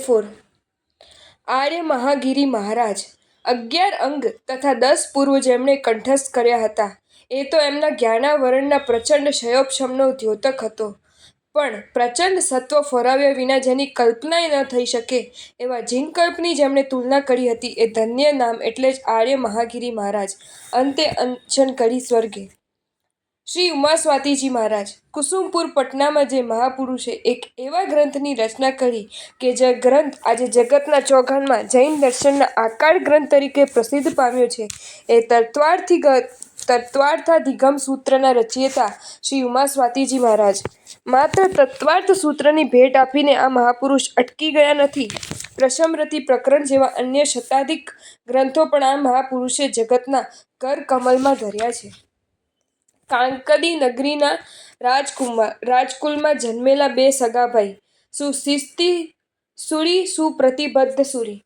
4 આર્ય મહાગિરિ મહારાજ 11 અંગ તથા 10 પૂર્વ જેમણે કંઠસ્થ કર્યા હતા એ તો એમના જ્ઞાનાવરણના પ્રચંડ ક્ષયોપશમનો દ્યોતક હતો, પણ પ્રચંડ સત્વ ફોરાવ્યા વિના જેની કલ્પનાય ન થઈ શકે એવા જીનકલ્પની જેમણે તુલના કરી હતી એ ધન્ય નામ એટલે જ આર્ય મહાગિરિ મહારાજ. અંતે અંશન કરી સ્વર્ગે. શ્રી ઉમાસ્વાતીજી મહારાજ કુસુમપુર પટનામાં જે મહાપુરુષે એક એવા ગ્રંથની રચના કરી કે જે ગ્રંથ આજે જગતના ચોઘાનમાં જૈન દર્શનના આકાર ગ્રંથ તરીકે પ્રસિદ્ધ પામ્યો છે એ તત્વાર્થાધિગમ સૂત્રના રચયિતા શ્રી ઉમાસ્વાતીજી મહારાજ. માત્ર તત્વાર્થ સૂત્રની ભેટ આપીને આ મહાપુરુષ અટકી ગયા નથી. પ્રશમરતિ પ્રકરણ જેવા અન્ય શતાધિક ગ્રંથો પણ આ મહાપુરુષે જગતના કરકમલમાં ધર્યા છે. કાંકદી નગરીના રાજકુલમાં જન્મેલા બે સગાભાઈ સુશિસ્તી સુપ્રતિબદ્ધ સુરી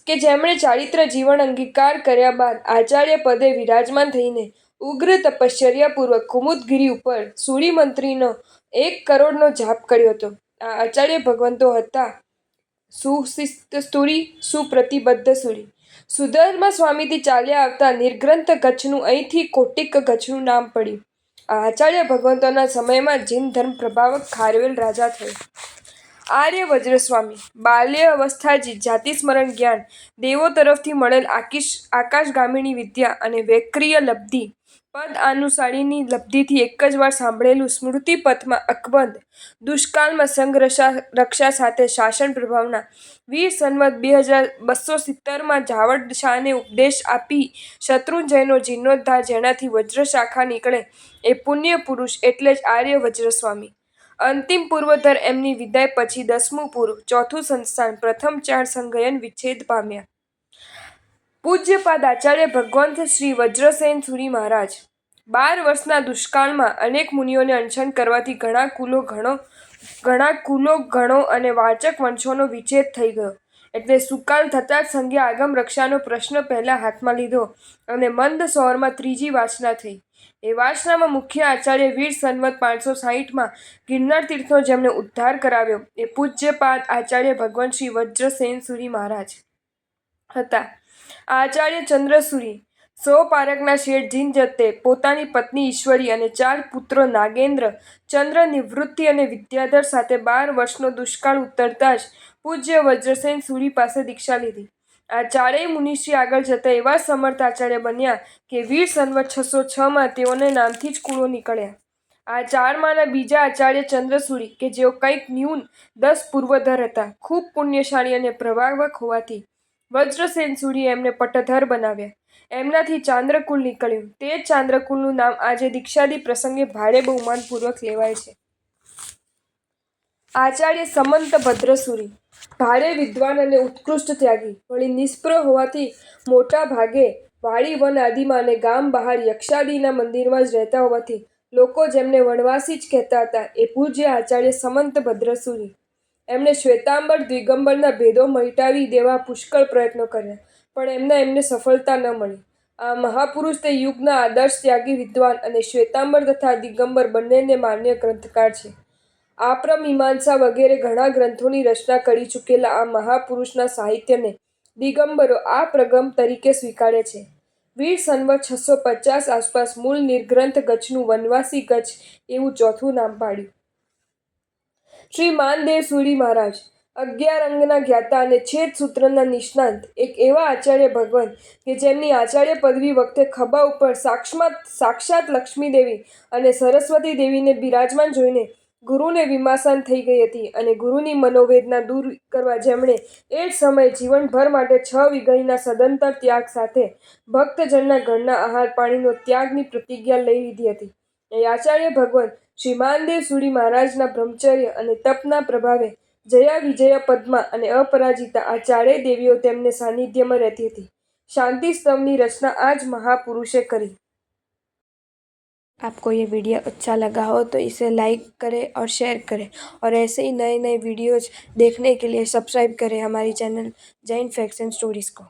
કે જેમણે ચારિત્ર જીવન અંગીકાર કર્યા બાદ આચાર્ય પદે વિરાજમાન થઈને ઉગ્ર તપશ્ચર્યાપૂર્વક કુમુદગિરિ ઉપર સૂરીમંત્રીનો 1 કરોડનો જાપ કર્યો હતો. આ આચાર્ય ભગવંતો હતા સુશિસ્તસુરી સુપ્રતિબદ્ધ સુરી. સુધર્મા સ્વામીથી ચાલ્યા આવતા નિર્ગ્રંથ ગચ્છનું અહીંથી કોટિક ગચ્છનું નામ પડ્યું. આ આચાર્ય ભગવંતોના સમયમાં જીન ધર્મ પ્રભાવક ખારવેલ રાજા થયો. આર્ય વજ્રસ્વામી બાલ્ય અવસ્થા જ જાતિસ્મરણ જ્ઞાન, દેવો તરફથી મળેલ આકાશગામિની વિદ્યા અને વૈક્રિય લબ્ધિ, પદ આનુસારીની લબ્ધિથી એક જ વાર સાંભળેલું સ્મૃતિપથમાં અકબંધ, દુષ્કાળમાં સંઘરક્ષા સાથે શાસન પ્રભાવના, વીર સંવત 2270માં ઝાવડ શાહને ઉપદેશ આપી શત્રુંજયનો જીર્ણોદ્ધાર જેનાથી વજ્રશાખા નીકળે એ પુણ્ય પુરુષ એટલે જ આર્ય વજ્રસ્વામી. અંતિમ પૂર્વધર એમની વિદાય પછી 10મું પૂર્વ, 4થું સંસ્થાન, પ્રથમ 4 સંગયન વિચ્છેદ પામ્યા. પૂજ્યપાદ આચાર્ય ભગવંત શ્રી વજ્રસેન સુરી મહારાજ 12 વર્ષના દુષ્કાળમાં અનેક મુનિઓને અનશન કરવાથી ઘણા કુલો ગણો અને વાચક વંશોનો વિચ્છેદ થઈ ગયો એટલે સુકાળ થતાં જ સંઘે આગમ રક્ષાનો પ્રશ્ન પહેલા હાથમાં લીધો અને મંદ સૌરમાં 3જી વાસના થઈ. એ વાસનામાં મુખ્ય આચાર્ય વીર સંવત 560માં ગિરનાર તીર્થનો જેમણે ઉદ્ધાર કરાવ્યો એ પૂજ્યપાદ આચાર્ય ભગવંત શ્રી વજ્રસેન સુરી મહારાજ હતા. આચાર્ય ચંદ્રસુરી 100 પારકના શેઠ જીનજતે પોતાની પત્ની ઈશ્વરી અને 4 પુત્રો નાગેન્દ્ર, ચંદ્ર, નિવૃત્તિ અને વિદ્યાધર સાથે 12 વર્ષનો દુષ્કાળ ઉતરતા જ પૂજ્ય વજ્રસેન સુરી પાસે દીક્ષા લીધી. આ ચારેય મુનિશ્રી આગળ જતા એવા સમર્થ આચાર્ય બન્યા કે વીર સંવત 606માં તેઓને નામથી જ કુળો નીકળ્યા. આ 4માના બીજા આચાર્ય ચંદ્રસુરી કે જેઓ કંઈક ન્યૂન 10 પૂર્વધર હતા, ખૂબ પુણ્યશાળી અને પ્રભાવક હોવાથી વજ્રસેન સુરીએ એમને પટ્ટધર બનાવ્યા. એમનાથી ચાંદ્રકુલ નીકળ્યું. તે જ ચાંદ્રકુલનું નામ આજે દીક્ષાદી પ્રસંગે ભારે બહુમાનપૂર્વક લેવાય છે. આચાર્ય સમંતભદ્ર સુરી ભારે વિદ્વાન અને ઉત્કૃષ્ટ ત્યાગી, વળી નિષ્પ્રહ હોવાથી મોટા ભાગે વાડી વન આદિમાં અને ગામ બહાર યક્ષાદિના મંદિરમાં જ રહેતા હોવાથી લોકો જેમને વનવાસી જ કહેતા હતા એ પૂજ્ય આચાર્ય સમંતભદ્ર સુરી. એમણે શ્વેતાંબર દિગંબરના ભેદો મટાવી દેવા પુષ્કળ પ્રયત્નો કર્યા, પણ એમને સફળતા ન મળી. આ મહાપુરુષ તે યુગના આદર્શ ત્યાગી વિદ્વાન અને શ્વેતાંબર તથા દિગંબર બંનેને માન્ય ગ્રંથકાર છે. આપરમીમાંસા વગેરે ઘણા ગ્રંથોની રચના કરી ચૂકેલા આ મહાપુરુષના સાહિત્યને દિગંબરો આ પ્રગમ તરીકે સ્વીકારે છે. વીર સંવત 650 આસપાસ મૂળ નિર્ગ્રંથ ગચ્છનું વનવાસી ગચ્છ એવું 4થું નામ પાડ્યું. શ્રી માનદેવ સુરી મહારાજ 11 અંગના જ્ઞાતા અને છેદ સૂત્રના નિષ્ણાંત, એક એવા આચાર્ય ભગવંત કે જેમની આચાર્ય પદવી વખતે ખભા ઉપર સાક્ષાત લક્ષ્મીદેવી અને સરસ્વતી દેવીને બિરાજમાન જોઈને ગુરુને વિમાસન થઈ ગઈ હતી અને ગુરુની મનોવેદના દૂર કરવા જેમણે એ જ સમયે જીવનભર માટે 6 વિઘઈના સદંતર ત્યાગ સાથે ભક્તજનના ઘરના આહાર પાણીનો ત્યાગની પ્રતિજ્ઞા લઈ લીધી હતી. એ આચાર્ય ભગવંત શ્રી માનદેવ સુરી મહારાજના બ્રહ્મચર્ય અને તપના પ્રભાવે જયા વિજયા પદ્મા અને અપરાજિતા આ ચારેય દેવીઓ તેમને સાનિધ્યમાં રહેતી હતી. શાંતિ સ્તવની રચના આ જ महापुरुषे करी। आपको ये वीडियो अच्छा लगा हो तो इसे लाइक करें और शेयर करें और ऐसे ही नए नए वीडियोज़ देखने के लिए सब्सक्राइब करें हमारी channel Jain facts and stories को।